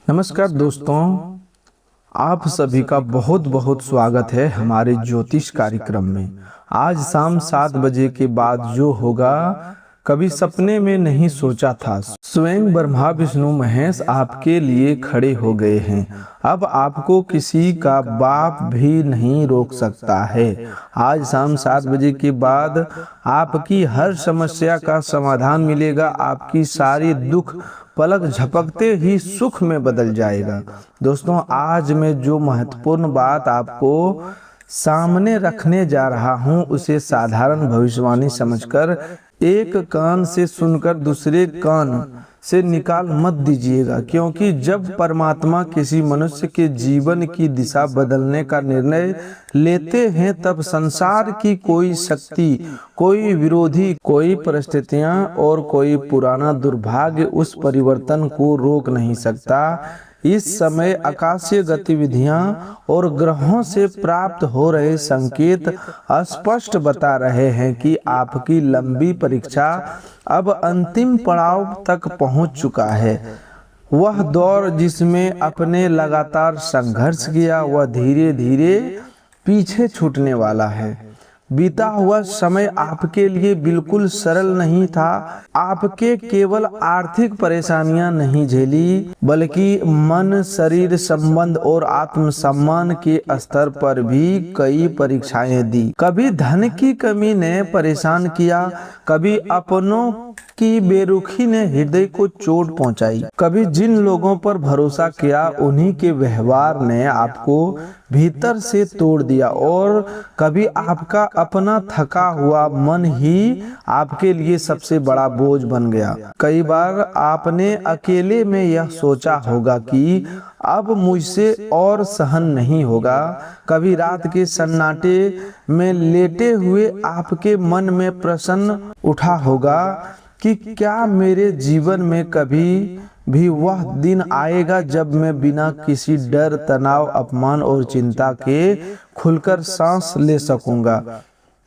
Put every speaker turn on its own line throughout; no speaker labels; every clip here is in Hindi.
नमस्कार दोस्तों, आप सभी का बहुत बहुत स्वागत है हमारे ज्योतिष कार्यक्रम में। आज शाम 7 बजे के बाद जो होगा कभी सपने में नहीं सोचा था। स्वयं ब्रह्मा विष्णु महेश आपके लिए खड़े हो गए हैं। अब आपको किसी का बाप भी नहीं रोक सकता है। आज शाम 7 बजे के बाद आपकी हर समस्या का समाधान मिलेगा। आपकी सारी दुख पलक झपकते ही सुख में बदल जाएगा। दोस्तों, आज मैं जो महत्वपूर्ण बात आपको सामने रखने जा रहा हूं, उसे साधारण भविष्यवाणी समझकर एक कान से सुनकर दूसरे कान से निकाल मत दीजिएगा, क्योंकि जब परमात्मा किसी मनुष्य के जीवन की दिशा बदलने का निर्णय लेते हैं, तब संसार की कोई शक्ति, कोई विरोधी, कोई परिस्थितियां और कोई पुराना दुर्भाग्य उस परिवर्तन को रोक नहीं सकता। इस समय आकाशीय गतिविधियां और ग्रहों से प्राप्त हो रहे संकेत स्पष्ट बता रहे हैं कि आपकी लंबी परीक्षा अब अंतिम पड़ाव तक पहुंच चुका है। वह दौर जिसमें आपने लगातार संघर्ष किया, वह धीरे धीरे पीछे छूटने वाला है। बीता हुआ समय आपके लिए बिल्कुल सरल नहीं था। आपके केवल आर्थिक परेशानियां नहीं झेली, बल्कि मन, शरीर, संबंध और आत्मसम्मान के स्तर पर भी कई परीक्षाएं दी। कभी धन की कमी ने परेशान किया, कभी अपनों की बेरुखी ने हृदय को चोट पहुंचाई, कभी जिन लोगों पर भरोसा किया उन्हीं के व्यवहार ने आपको भीतर से तोड़ दिया, और कभी आपका अपना थका हुआ मन ही आपके लिए सबसे बड़ा बोझ बन गया। कई बार आपने अकेले में यह सोचा होगा कि अब मुझसे और सहन नहीं होगा। कभी रात के सन्नाटे में लेटे हुए आपके मन में प्रश्न उठा होगा कि क्या मेरे जीवन में कभी भी वह दिन आएगा जब मैं बिना किसी डर, तनाव, अपमान और चिंता के खुलकर सांस ले सकूंगा।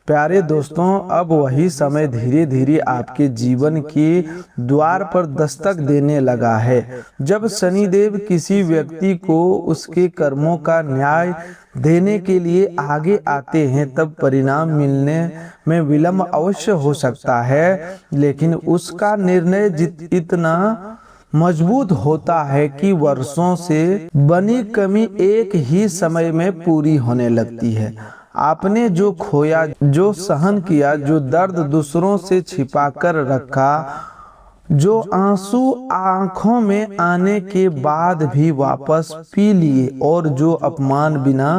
प्यारे दोस्तों, अब वही समय धीरे धीरे आपके जीवन के द्वार पर दस्तक देने लगा है। जब शनिदेव किसी व्यक्ति को उसके कर्मों का न्याय देने के लिए आगे आते हैं, तब परिणाम मिलने में विलंब अवश्य हो सकता है, लेकिन उसका निर्णय इतना मजबूत होता है कि वर्षों से बनी कमी एक ही समय में पूरी होने लगती है। आपने जो खोया, जो सहन किया, जो दर्द दूसरों से छिपा कर रखा, जो आंसू आंखों में आने के बाद भी वापस पी लिए, और जो अपमान बिना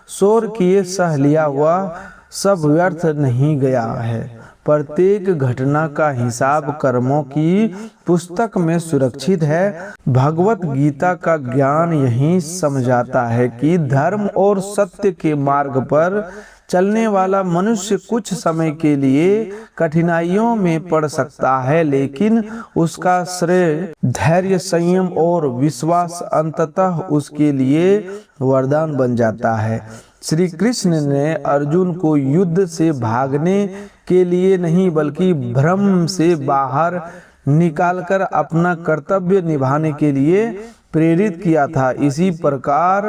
शोर किए सह लिया, वह सब व्यर्थ नहीं गया है। प्रत्येक घटना का हिसाब कर्मों की पुस्तक में सुरक्षित है। भगवत गीता का ज्ञान यही समझाता है कि धर्म और सत्य के मार्ग पर चलने वाला मनुष्य कुछ समय के लिए कठिनाइयों में पड़ सकता है, लेकिन उसका श्रेय, धैर्य, संयम और विश्वास अंततः उसके लिए वरदान बन जाता है। श्री कृष्ण ने अर्जुन को युद्ध से भागने के लिए नहीं, बल्कि भ्रम से बाहर निकालकर अपना कर्तव्य निभाने के लिए प्रेरित किया था। इसी प्रकार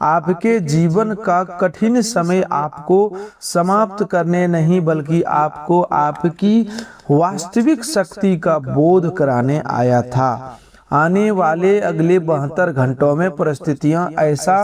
आपके जीवन का कठिन समय आपको समाप्त करने नहीं, बल्कि आपको आपकी वास्तविक शक्ति का बोध कराने आया था। आने वाले अगले 72 घंटों में परिस्थितियां ऐसा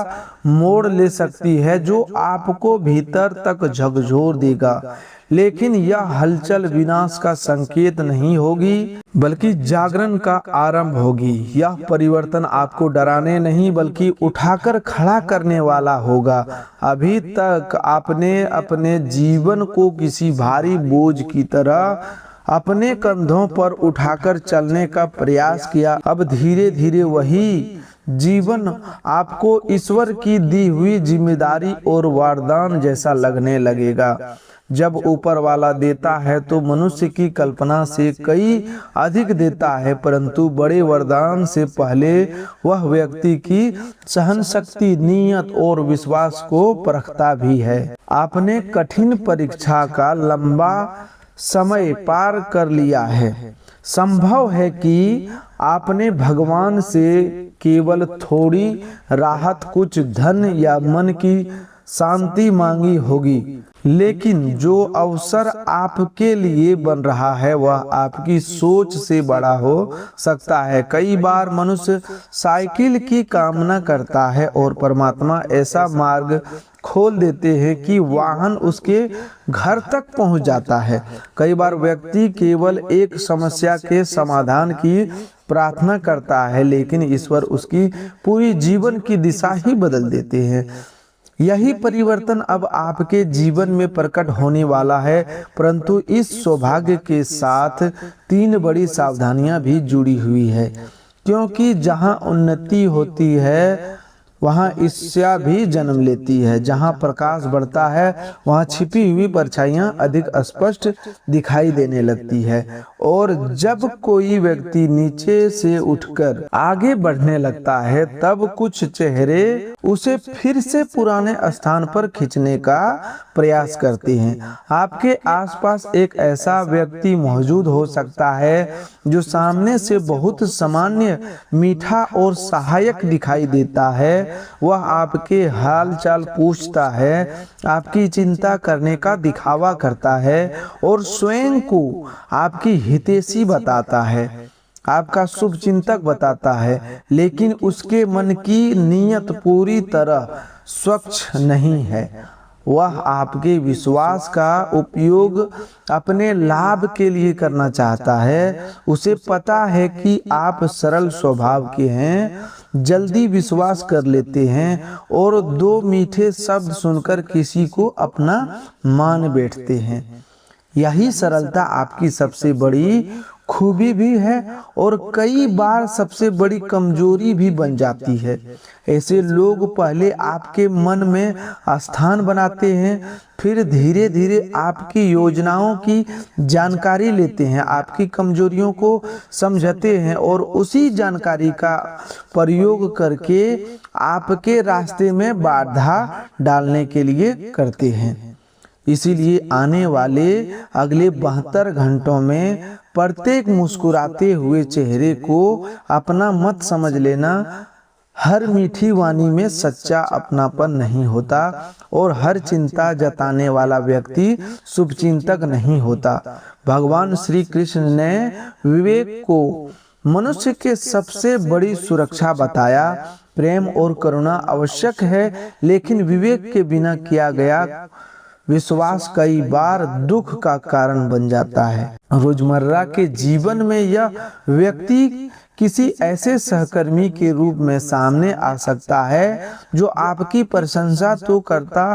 मोड़ ले सकती है जो आपको भीतर तक झकझोर देगा, लेकिन यह हलचल विनाश का संकेत नहीं होगी, बल्कि जागरण का आरंभ होगी। यह परिवर्तन आपको डराने नहीं, बल्कि उठाकर खड़ा करने वाला होगा। अभी तक आपने अपने जीवन को किसी भारी बोझ की तरह अपने कंधों पर उठाकर चलने का प्रयास किया। अब धीरे धीरे वही जीवन आपको ईश्वर की दी हुई जिम्मेदारी और वरदान जैसा लगने लगेगा। जब ऊपर वाला देता है तो मनुष्य की कल्पना से कई अधिक देता है, परंतु बड़े वरदान से पहले वह व्यक्ति की सहन शक्ति, नीयत और विश्वास को परखता भी है। आपने कठिन परीक्षा का लंबा समय पार कर लिया है। संभव है कि आपने भगवान से केवल थोड़ी राहत, कुछ धन या मन की शांति मांगी होगी, लेकिन जो अवसर आपके लिए बन रहा है वह आपकी सोच से बड़ा हो सकता है। कई बार मनुष्य साइकिल की कामना करता है और परमात्मा ऐसा मार्ग खोल देते हैं कि वाहन उसके घर तक पहुंच जाता है। कई बार व्यक्ति केवल एक समस्या के समाधान की प्रार्थना करता है, लेकिन ईश्वर उसकी पूरी जीवन की दिशा ही बदल देते हैं। यही परिवर्तन अब आपके जीवन में प्रकट होने वाला है, परंतु इस सौभाग्य के साथ 3 बड़ी सावधानियां भी जुड़ी हुई है, क्योंकि जहां उन्नति होती है वहां ईर्ष्या भी जन्म लेती है। जहां प्रकाश बढ़ता है वहां छिपी हुई परछाइयां अधिक स्पष्ट दिखाई देने लगती है। और जब कोई व्यक्ति नीचे से उठकर आगे बढ़ने लगता है तब कुछ चेहरे उसे फिर से पुराने स्थान पर खींचने का प्रयास करते हैं। आपके आसपास एक ऐसा व्यक्ति मौजूद हो सकता है जो सामने से बहुत सामान्य, मीठा और सहायक दिखाई देता है। वह आपके हाल चाल पूछता है, आपकी चिंता करने का दिखावा करता है और स्वयं को आपकी हितैषी बताता है, आपका शुभ चिंतक बताता है, लेकिन उसके मन की नीयत पूरी तरह स्वच्छ नहीं है। वह आपके विश्वास का उपयोग अपने लाभ के लिए करना चाहता है। उसे पता है कि आप सरल स्वभाव के हैं, जल्दी विश्वास कर लेते हैं और 2 मीठे शब्द सुनकर किसी को अपना मान बैठते हैं। यही सरलता आपकी सबसे बड़ी खूबी भी है और कई बार सबसे बड़ी कमजोरी भी बन जाती है। ऐसे लोग पहले आपके मन में स्थान बनाते हैं, फिर धीरे धीरे आपकी योजनाओं की जानकारी लेते हैं, आपकी कमजोरियों को समझते हैं और उसी जानकारी का प्रयोग करके आपके रास्ते में बाधा डालने के लिए करते हैं। इसीलिए आने वाले अगले 72 घंटों में प्रत्येक मुस्कुराते हुए चेहरे को अपना मत समझ लेना। हर मीठी वाणी में सच्चा अपनापन नहीं होता और हर चिंता जताने वाला व्यक्ति शुभचिंतक नहीं होता। भगवान श्री कृष्ण ने विवेक को मनुष्य के सबसे बड़ी सुरक्षा बताया। प्रेम और करुणा आवश्यक है, लेकिन विवेक के बिना किया गया विश्वास कई बार दुख का कारण बन जाता है। रोजमर्रा के जीवन में यह व्यक्ति किसी ऐसे सहकर्मी के रूप में सामने आ सकता है जो आपकी प्रशंसा तो करता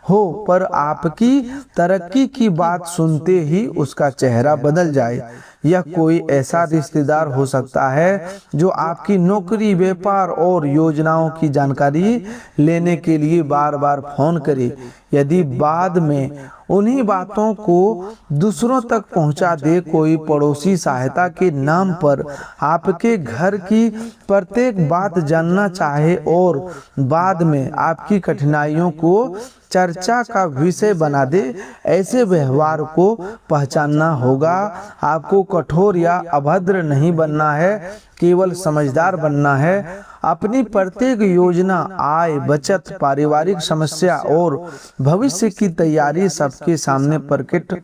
हो, पर आपकी तरक्की की बात सुनते ही उसका चेहरा बदल जाए। यह कोई ऐसा रिश्तेदार हो सकता है जो आपकी नौकरी, व्यापार और योजनाओं की जानकारी लेने के लिए बार बार फोन करे। यदि बाद में उन्हीं बातों को दूसरों तक पहुंचा दे, कोई पड़ोसी सहायता के नाम पर आपके घर की प्रत्येक बात जानना चाहे और बाद में आपकी कठिनाइयों को चर्चा का विषय बना दे, ऐसे व्यवहार को पहचानना होगा। आपको कठोर या अभद्र नहीं बनना है, केवल समझदार बनना है। अपनी प्रत्येक योजना, आय, बचत, पारिवारिक समस्या और भविष्य की तैयारी सबके सामने प्रकट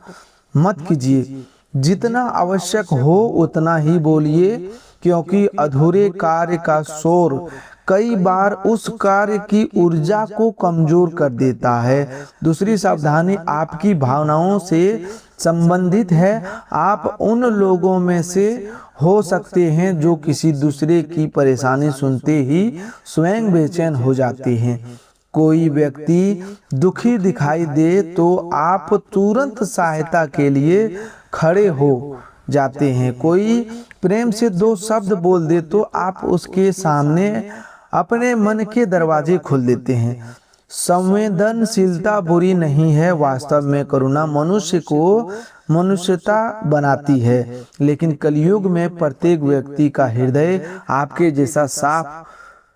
मत कीजिए। जितना आवश्यक हो उतना ही बोलिए, क्योंकि अधूरे कार्य का शोर कई बार उस कार्य की ऊर्जा को कमजोर कर देता है। दूसरी सावधानी आपकी भावनाओं से संबंधित है। आप उन लोगों में से हो सकते हैं जो किसी दूसरे की परेशानी सुनते ही स्वयं बेचैन हो जाते हैं। कोई व्यक्ति दुखी दिखाई दे तो आप तुरंत सहायता के लिए खड़े हो जाते हैं। कोई प्रेम से 2 शब्द बोल दे तो आप उसके सामने अपने मन के दरवाजे खोल देते हैं। संवेदनशीलता बुरी नहीं है, वास्तव में करुणा मनुष्य को मनुष्यता बनाती है। लेकिन कलयुग में प्रत्येक व्यक्ति का हृदय आपके जैसा साफ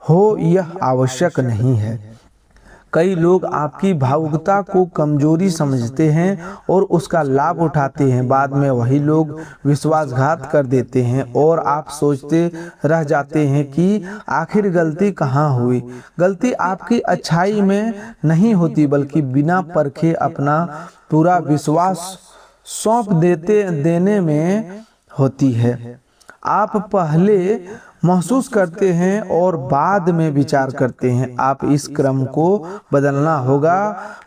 हो यह आवश्यक नहीं है। कई लोग आपकी भावुकता को कमजोरी समझते हैं और उसका लाभ उठाते हैं। बाद में वही लोग विश्वासघात कर देते हैं और आप सोचते रह जाते हैं कि आखिर गलती कहाँ हुई। गलती आपकी अच्छाई में नहीं होती, बल्कि बिना परखे अपना पूरा विश्वास सौंप देने में होती है। आप पहले महसूस करते हैं और बाद में विचार करते हैं। आप इस क्रम को बदलना होगा।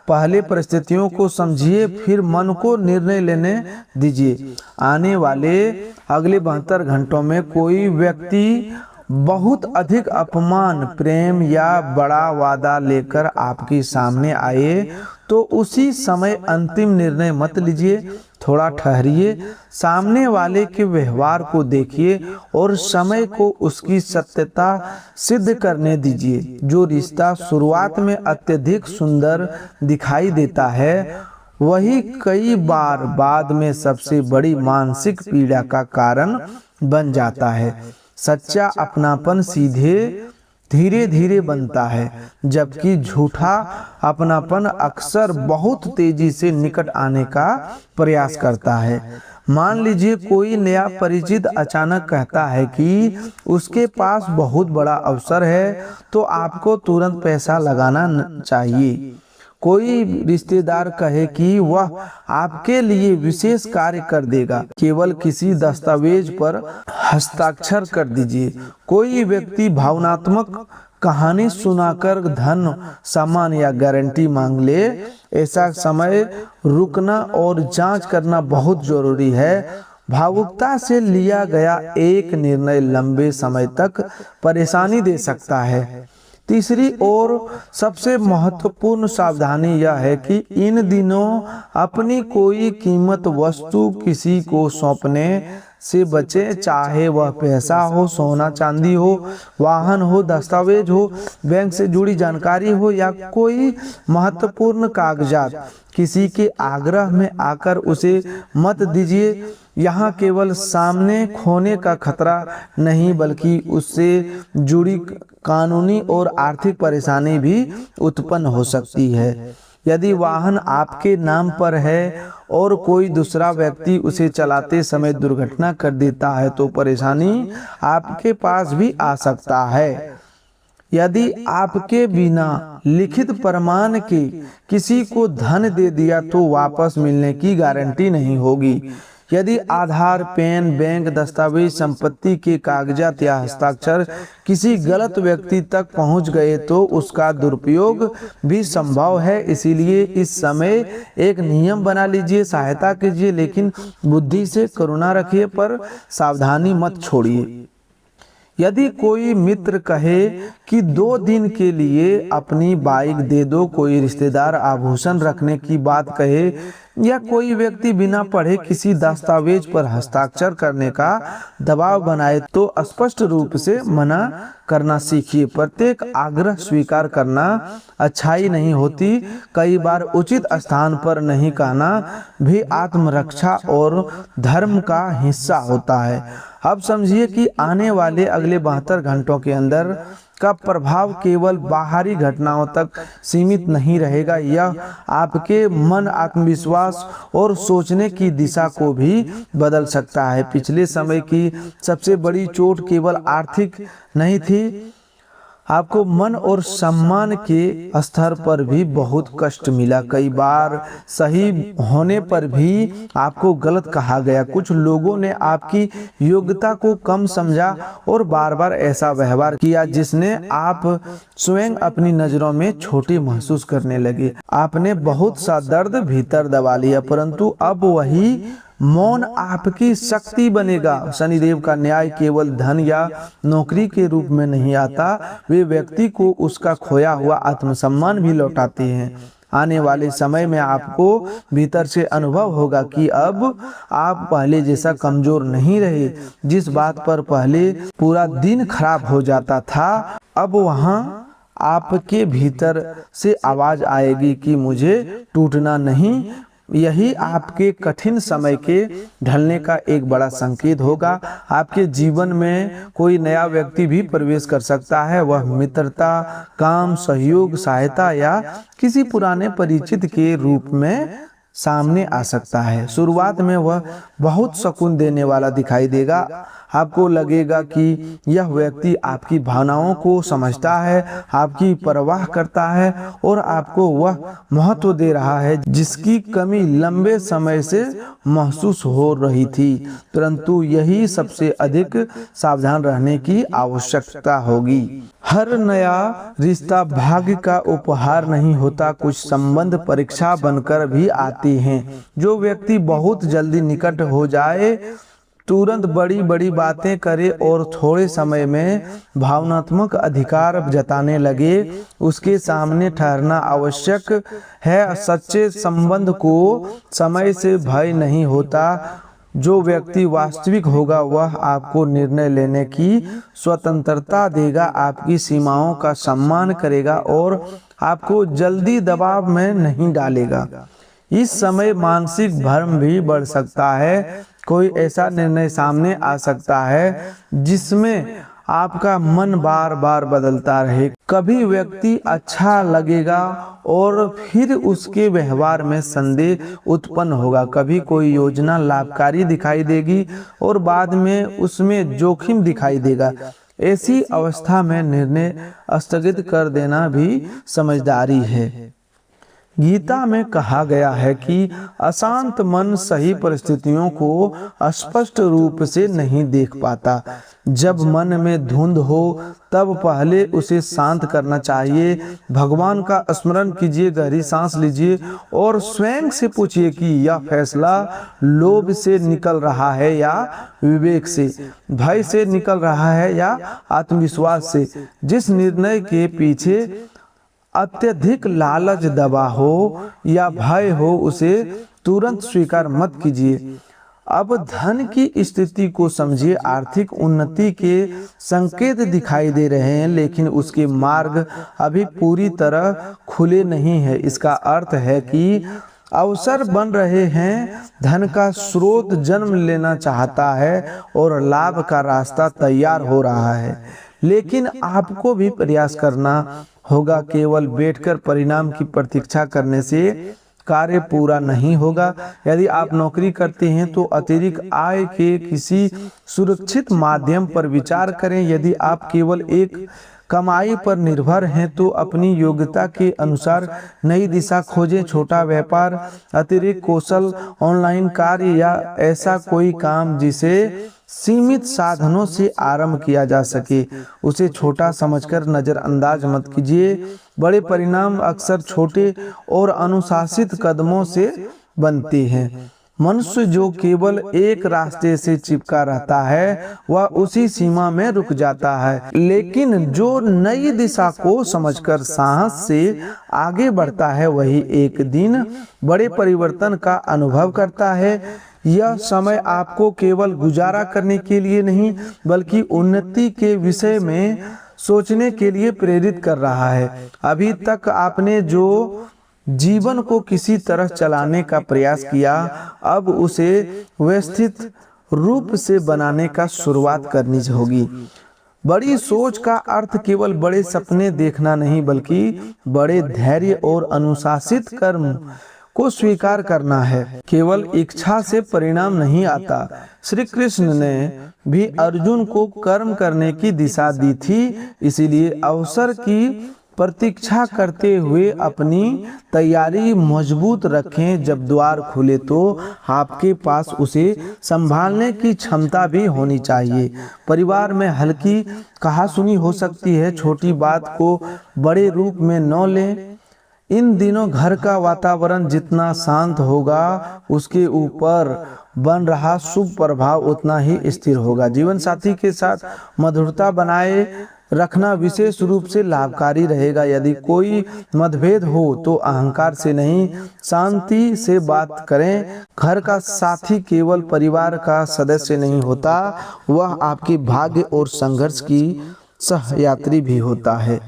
पहले परिस्थितियों को समझिए, फिर मन को निर्णय लेने दीजिए। आने वाले अगले 72 घंटों में कोई व्यक्ति बहुत अधिक अपमान, प्रेम या बड़ा वादा लेकर आपके सामने आए तो उसी समय अंतिम निर्णय मत लीजिए। थोड़ा ठहरिए, सामने वाले के व्यवहार को देखिए और समय को उसकी सत्यता सिद्ध करने दीजिए। जो रिश्ता शुरुआत में अत्यधिक सुंदर दिखाई देता है, वही कई बार बाद में सबसे बड़ी मानसिक पीड़ा का कारण बन जाता है। सच्चा अपनापन धीरे धीरे बनता है, जबकि झूठा अपनापन अक्सर बहुत तेजी से निकट आने का प्रयास करता है। मान लीजिए कोई नया परिचित अचानक कहता है कि उसके पास बहुत बड़ा अवसर है, तो आपको तुरंत पैसा लगाना चाहिए। कोई रिश्तेदार कहे कि वह आपके लिए विशेष कार्य कर देगा, केवल किसी दस्तावेज पर हस्ताक्षर कर दीजिए। कोई व्यक्ति भावनात्मक कहानी सुनाकर धन, सम्मान या गारंटी मांग ले। ऐसा समय रुकना और जांच करना बहुत जरूरी है। भावुकता से लिया गया एक निर्णय लंबे समय तक परेशानी दे सकता है। तीसरी और सबसे महत्वपूर्ण सावधानी यह है कि इन दिनों अपनी कोई कीमत वस्तु किसी को सौंपने से बचे, चाहे वह पैसा हो, सोना चांदी हो, वाहन हो, दस्तावेज हो, बैंक से जुड़ी जानकारी हो या कोई महत्वपूर्ण कागजात। किसी के आग्रह में आकर उसे मत दीजिए। यहाँ केवल सामने खोने का खतरा नहीं, बल्कि उससे जुड़ी कानूनी और आर्थिक परेशानी भी उत्पन्न हो सकती है। यदि वाहन आपके नाम पर है और कोई दूसरा व्यक्ति उसे चलाते समय दुर्घटना कर देता है, तो परेशानी आपके पास भी आ सकता है। यदि आपके बिना लिखित प्रमाण के किसी को धन दे दिया, तो वापस मिलने की गारंटी नहीं होगी। यदि आधार, पैन, बैंक दस्तावेज, संपत्ति के कागजात या हस्ताक्षर किसी गलत व्यक्ति तक पहुंच गए, तो उसका दुरुपयोग भी संभव है। इसीलिए इस समय एक नियम बना लीजिए, सहायता कीजिए, लेकिन बुद्धि से करुणा रखिए, पर सावधानी मत छोड़िए। यदि कोई मित्र कहे कि 2 दिन के लिए अपनी बाइक दे दो, कोई रिश्तेदार आभूषण रखने की बात कहे या कोई व्यक्ति बिना पढ़े किसी दस्तावेज पर हस्ताक्षर करने का दबाव बनाए, तो स्पष्ट रूप से मना करना सीखिए। प्रत्येक आग्रह स्वीकार करना अच्छाई नहीं होती। कई बार उचित स्थान पर नहीं कहना भी आत्मरक्षा और धर्म का हिस्सा होता है। अब समझिए कि आने वाले अगले 72 घंटों के अंदर का प्रभाव केवल बाहरी घटनाओं तक सीमित नहीं रहेगा। यह आपके मन, आत्मविश्वास और सोचने की दिशा को भी बदल सकता है। पिछले समय की सबसे बड़ी चोट केवल आर्थिक नहीं थी, आपको मन और सम्मान के स्तर पर भी बहुत कष्ट मिला। कई बार सही होने पर भी आपको गलत कहा गया। कुछ लोगों ने आपकी योग्यता को कम समझा और बार बार ऐसा व्यवहार किया जिसने आप स्वयं अपनी नजरों में छोटे महसूस करने लगे। आपने बहुत सा दर्द भीतर दबा लिया, परंतु अब वही मौन आपकी शक्ति बनेगा। शनिदेव का न्याय केवल धन या नौकरी के रूप में नहीं आता, वे व्यक्ति को उसका खोया हुआ आत्मसम्मान भी लौटाते हैं। आने वाले समय में आपको भीतर से अनुभव होगा कि अब आप पहले जैसा कमजोर नहीं रहे। जिस बात पर पहले पूरा दिन खराब हो जाता था, अब वहां आपके भीतर से आवाज आएगी कि मुझे टूटना नहीं, यही आपके कठिन समय के ढलने का एक बड़ा संकेत होगा। आपके जीवन में कोई नया व्यक्ति भी प्रवेश कर सकता है। वह मित्रता, काम, सहयोग, सहायता या किसी पुराने परिचित के रूप में सामने आ सकता है। शुरुआत में वह बहुत सुकून देने वाला दिखाई देगा। आपको लगेगा कि यह व्यक्ति आपकी भावनाओं को समझता है, आपकी परवाह करता है और आपको वह महत्व दे रहा है जिसकी कमी लंबे समय से महसूस हो रही थी। परंतु यही सबसे अधिक सावधान रहने की आवश्यकता होगी। हर नया रिश्ता भाग्य का उपहार नहीं होता। कुछ संबंध परीक्षा बनकर भी आते हैं। जो व्यक्ति बहुत जल्दी निकट हो जाए, तुरंत बड़ी बड़ी बातें करे और थोड़े समय में भावनात्मक अधिकार जताने लगे, उसके सामने ठहरना आवश्यक है। सच्चे संबंध को समय से भय नहीं होता। जो व्यक्ति वास्तविक होगा वह आपको निर्णय लेने की स्वतंत्रता देगा, आपकी सीमाओं का सम्मान करेगा और आपको जल्दी दबाव में नहीं डालेगा। इस समय मानसिक भ्रम भी बढ़ सकता है। कोई ऐसा निर्णय सामने आ सकता है जिसमें आपका मन बार बार बदलता रहे। कभी व्यक्ति अच्छा लगेगा और फिर उसके व्यवहार में संदेह उत्पन्न होगा। कभी कोई योजना लाभकारी दिखाई देगी और बाद में उसमें जोखिम दिखाई देगा। ऐसी अवस्था में निर्णय स्थगित कर देना भी समझदारी है। गीता में कहा गया है कि अशांत मन सही परिस्थितियों को स्पष्ट रूप से नहीं देख पाता। जब मन में धुंध हो तब पहले उसे शांत करना चाहिए। भगवान का स्मरण कीजिए, गहरी सांस लीजिए और स्वयं से पूछिए कि यह फैसला लोभ से निकल रहा है या विवेक से, भय से निकल रहा है या आत्मविश्वास से। जिस निर्णय के पीछे अत्यधिक लालच, दबा हो या भय हो, उसे तुरंत स्वीकार मत कीजिए। अब धन की स्थिति को समझिए। आर्थिक उन्नति के संकेत दिखाई दे रहे हैं, लेकिन उसके मार्ग अभी पूरी तरह खुले नहीं है। इसका अर्थ है कि अवसर बन रहे हैं, धन का स्रोत जन्म लेना चाहता है और लाभ का रास्ता तैयार हो रहा है। लेकिन आपको भी प्रयास करना होगा। केवल बैठकर परिणाम की प्रतीक्षा करने से कार्य पूरा नहीं होगा। यदि आप नौकरी करते हैं तो अतिरिक्त आय के किसी सुरक्षित माध्यम पर विचार करें। यदि आप केवल एक कमाई पर निर्भर हैं तो अपनी योग्यता के अनुसार नई दिशा खोजें। छोटा व्यापार, अतिरिक्त कौशल, ऑनलाइन कार्य या ऐसा कोई काम जिसे सीमित साधनों से आरंभ किया जा सके, उसे छोटा समझकर नजरअंदाज मत कीजिए। बड़े परिणाम अक्सर छोटे और अनुशासित कदमों से बनते हैं। मनुष्य जो केवल एक रास्ते से चिपका रहता है वह उसी सीमा में रुक जाता है, लेकिन जो नई दिशा को समझकर साहस से आगे बढ़ता है वही एक दिन बड़े परिवर्तन का अनुभव करता है। यह समय आपको केवल गुजारा करने के लिए नहीं बल्कि उन्नति के विषय में सोचने के लिए प्रेरित कर रहा है। अभी तक आपने जो जीवन को किसी तरह चलाने का प्रयास किया, अब उसे व्यवस्थित रूप से बनाने का शुरुआत करनी होगी। बड़ी सोच का अर्थ केवल बड़े सपने देखना नहीं बल्कि बड़े धैर्य और अनुशासित कर्म को स्वीकार करना है। केवल इच्छा से परिणाम नहीं आता। श्री कृष्ण ने भी अर्जुन को कर्म करने की दिशा दी थी, इसीलिए अवसर की प्रतीक्षा करते हुए अपनी तैयारी मजबूत रखें। जब द्वार खुले तो आपके पास उसे संभालने की क्षमता भी होनी चाहिए। परिवार में हल्की कहासुनी हो सकती है। छोटी बात को बड़े रूप में न लें। इन दिनों घर का वातावरण जितना शांत होगा उसके ऊपर बन रहा शुभ प्रभाव उतना ही स्थिर होगा। जीवन साथी के साथ मधुरता बनाए रखना विशेष रूप से लाभकारी रहेगा। यदि कोई मतभेद हो तो अहंकार से नहीं, शांति से बात करें। घर का साथी केवल परिवार का सदस्य नहीं होता, वह आपके भाग्य और संघर्ष की सहयात्री भी होता है।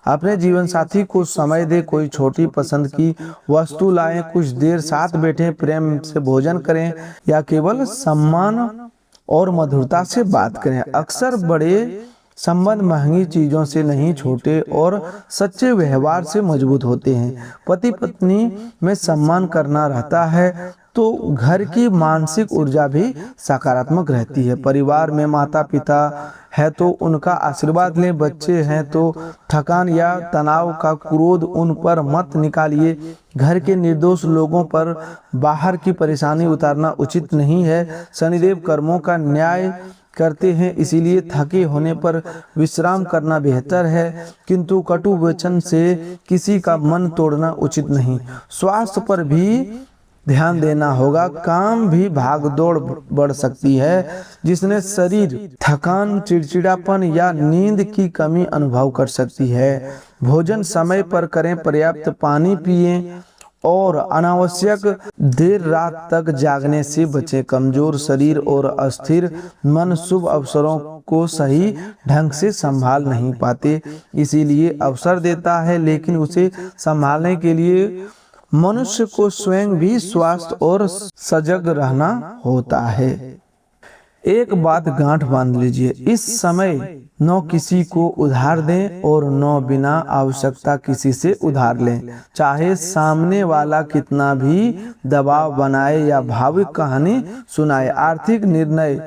अपने जीवन साथी को समय दे, कोई छोटी पसंद की वस्तु लाएं, कुछ देर साथ बैठें, प्रेम से भोजन करें या केवल सम्मान और मधुरता से बात करें। अक्सर बड़े संबंध महंगी चीजों से नहीं, छोटे और सच्चे व्यवहार से मजबूत होते हैं। पति पत्नी में सम्मान करना रहता है तो घर की मानसिक ऊर्जा भी सकारात्मक रहती है। परिवार में माता पिता है तो उनका आशीर्वाद लें, बच्चे हैं तो थकान या तनाव का क्रोध उन पर मत निकालिए। घर के निर्दोष लोगों पर बाहर की परेशानी उतारना उचित नहीं है। शनिदेव कर्मों का न्याय करते हैं, इसीलिए थके होने पर विश्राम करना बेहतर है, किंतु कटु वचन से किसी का मन तोड़ना उचित नहीं। स्वास्थ्य पर भी ध्यान देना होगा, काम भी भागदौड़ बढ़ सकती है, जिसने शरीर थकान, चिड़चिड़ापन या नींद की कमी अनुभव कर सकती है। भोजन समय पर करें, पर्याप्त पानी पिएं और अनावश्यक देर रात तक जागने से बचें। कमजोर शरीर और अस्थिर मन शुभ अवसरों को सही ढंग से संभाल नहीं पाते, इसीलिए अवसर देता है, लेकिन उसे संभालने के लिए मनुष्य को स्वयं भी स्वस्थ और सजग रहना होता है। एक बात गांठ बांध लीजिए, इस समय न किसी को उधार दें और न बिना आवश्यकता किसी से उधार लें, चाहे सामने वाला कितना भी दबाव बनाए या भावुक कहानी सुनाए। आर्थिक निर्णय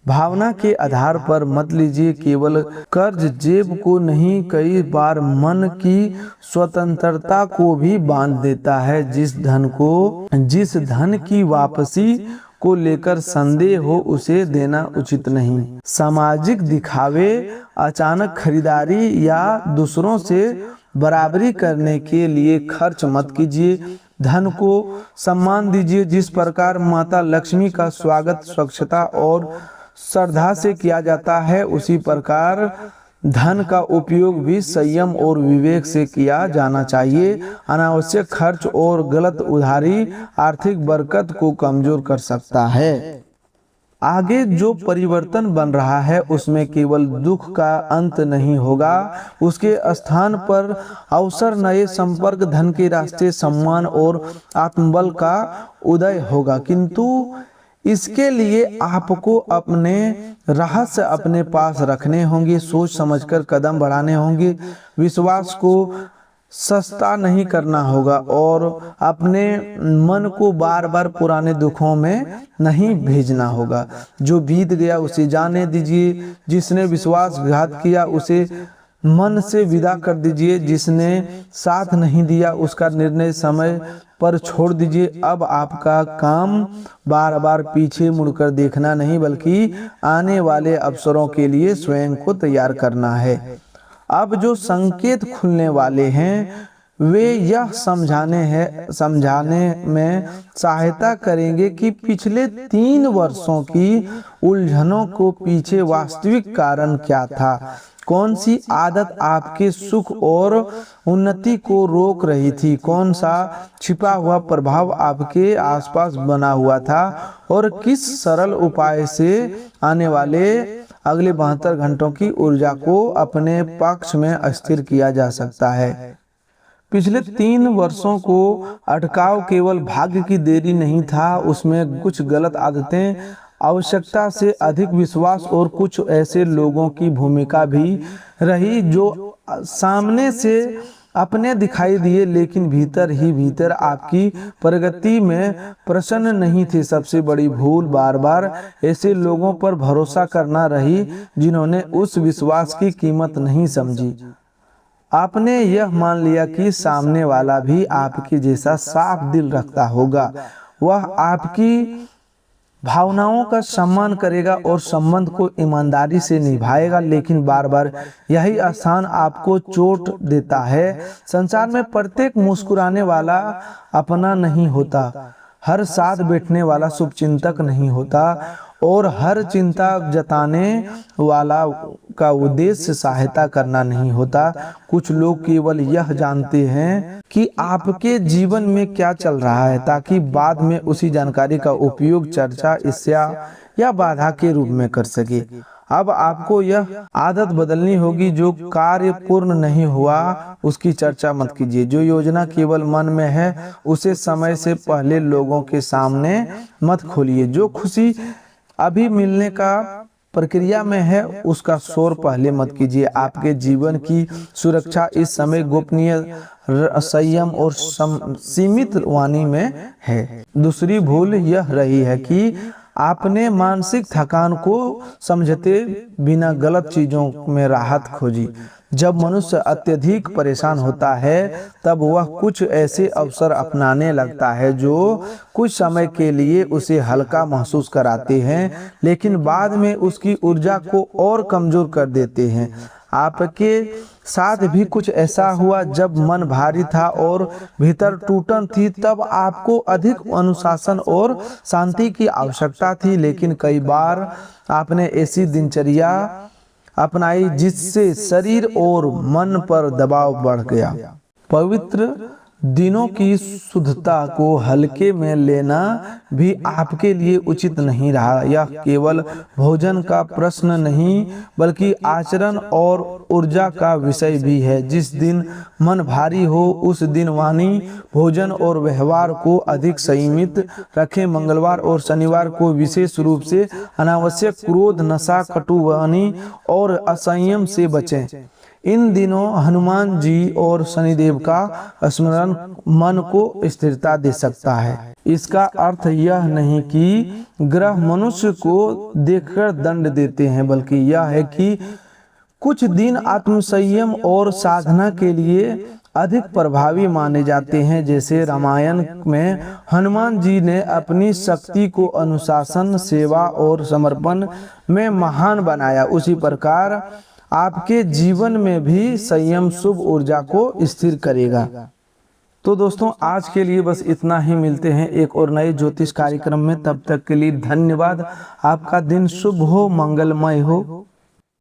भावना के आधार पर मत लीजिए, केवल कर्ज जेब को नहीं, कई बार मन की स्वतंत्रता को भी बांध देता है। जिस धन की वापसी को लेकर संदेह हो उसे देना उचित नहीं। सामाजिक दिखावे, अचानक खरीदारी या दूसरों से बराबरी करने के लिए खर्च मत कीजिए। धन को सम्मान दीजिए, जिस प्रकार माता लक्ष्मी का स्वागत स्वच्छता और श्रद्धा से किया जाता है, उसी प्रकार धन का उपयोग भी संयम और विवेक से किया जाना चाहिए। अनावश्यक खर्च और गलत उधारी आर्थिक बरकत को कमजोर कर सकता है। आगे जो परिवर्तन बन रहा है उसमें केवल दुख का अंत नहीं होगा, उसके स्थान पर अवसर, नए संपर्क, धन के रास्ते, सम्मान और आत्मबल का उदय होगा। किंतु इसके लिए आपको अपने रहस्य अपने पास रखने होंगे, सोच समझकर कदम बढ़ाने होंगे, विश्वास को सस्ता नहीं करना होगा और अपने मन को बार बार पुराने दुखों में नहीं भेजना होगा। जो बीत गया उसे जाने दीजिए, जिसने विश्वासघात किया उसे मन से विदा कर दीजिए, जिसने साथ नहीं दिया उसका निर्णय समय पर छोड़ दीजिए। अब आपका काम बार बार पीछे मुड़कर देखना नहीं, बल्कि आने वाले अवसरों के लिए स्वयं को तैयार करना है। अब जो संकेत खुलने वाले हैं वे यह समझाने में सहायता करेंगे कि पिछले 3 वर्षों की उलझनों को पीछे वास्तविक कारण क्या था, कौन सी आदत आपके सुख और उन्नति को रोक रही थी, कौन सा छिपा हुआ प्रभाव आपके आसपास बना हुआ था और किस सरल उपाय से आने वाले अगले 72 घंटों की ऊर्जा को अपने पक्ष में स्थिर किया जा सकता है। पिछले 3 वर्षों को अटकाव केवल भाग्य की देरी नहीं था, उसमें कुछ गलत आदतें, आवश्यकता से अधिक विश्वास और कुछ ऐसे लोगों की भूमिका भी रही जो सामने से अपने दिखाई दिए लेकिन भीतर ही भीतर आपकी प्रगति में प्रसन्न नहीं थे। सबसे बड़ी भूल बार बार ऐसे लोगों पर भरोसा करना रही जिन्होंने उस विश्वास की कीमत नहीं समझी। आपने यह मान लिया कि सामने वाला भी आपके जैसा साफ दिल रखता होगा, वह आपकी भावनाओं का सम्मान करेगा और संबंध को ईमानदारी से निभाएगा, लेकिन बार बार यही स्थान आपको चोट देता है। संसार में प्रत्येक मुस्कुराने वाला अपना नहीं होता, हर साथ बैठने वाला शुभचिंतक नहीं होता और हर चिंता जताने वाला का उद्देश्य सहायता करना नहीं होता। कुछ लोग केवल यह जानते हैं कि आपके जीवन में क्या चल रहा है ताकि बाद में उसी जानकारी का उपयोग चर्चा, ईर्ष्या या बाधा के रूप में कर सके। अब आपको यह आदत बदलनी होगी, जो कार्य पूर्ण नहीं हुआ उसकी चर्चा मत कीजिए। जो योजना केवल मन में है उसे समय से पहले लोगों के सामने मत खोलिए। जो खुशी अभी मिलने का प्रक्रिया में है उसका शोर पहले मत कीजिए। आपके जीवन की सुरक्षा इस समय गोपनीय, संयम और सीमित वाणी में है। दूसरी भूल यह रही है कि आपने मानसिक थकान को समझते बिना गलत चीजों में राहत खोजी। जब मनुष्य अत्यधिक परेशान होता है तब वह कुछ ऐसे अवसर अपनाने लगता है जो कुछ समय के लिए उसे हल्का महसूस कराते हैं, लेकिन बाद में उसकी ऊर्जा को और कमजोर कर देते हैं। आपके साथ भी कुछ ऐसा हुआ जब मन भारी था और भीतर टूटन थी, तब आपको अधिक अनुशासन और शांति की आवश्यकता थी। लेकिन कई बार आपने ऐसी दिनचर्या अपनाई जिससे शरीर और मन पर दबाव बढ़ गया। पवित्र दिनों की शुद्धता को हल्के में लेना भी आपके लिए उचित नहीं रहा। यह केवल भोजन का प्रश्न नहीं बल्कि आचरण और ऊर्जा का विषय भी है। जिस दिन मन भारी हो उस दिन वाणी, भोजन और व्यवहार को अधिक संयमित रखें। मंगलवार और शनिवार को विशेष रूप से अनावश्यक क्रोध, नशा, कटुवाणी और असंयम से बचें। इन दिनों हनुमान जी और शनिदेव का स्मरण मन को स्थिरता दे सकता है। इसका अर्थ यह नहीं कि ग्रह मनुष्य को देखकर दंड देते हैं, बल्कि यह है कि कुछ दिन आत्मसंयम और साधना के लिए अधिक प्रभावी माने जाते हैं। जैसे रामायण में हनुमान जी ने अपनी शक्ति को अनुशासन, सेवा और समर्पण में महान बनाया, उसी प्रकार आपके जीवन में भी संयम शुभ ऊर्जा को स्थिर करेगा। तो दोस्तों, आज के लिए बस इतना ही। मिलते हैं एक और नए ज्योतिष कार्यक्रम में। तब तक के लिए धन्यवाद। आपका दिन शुभ हो, मंगलमय हो।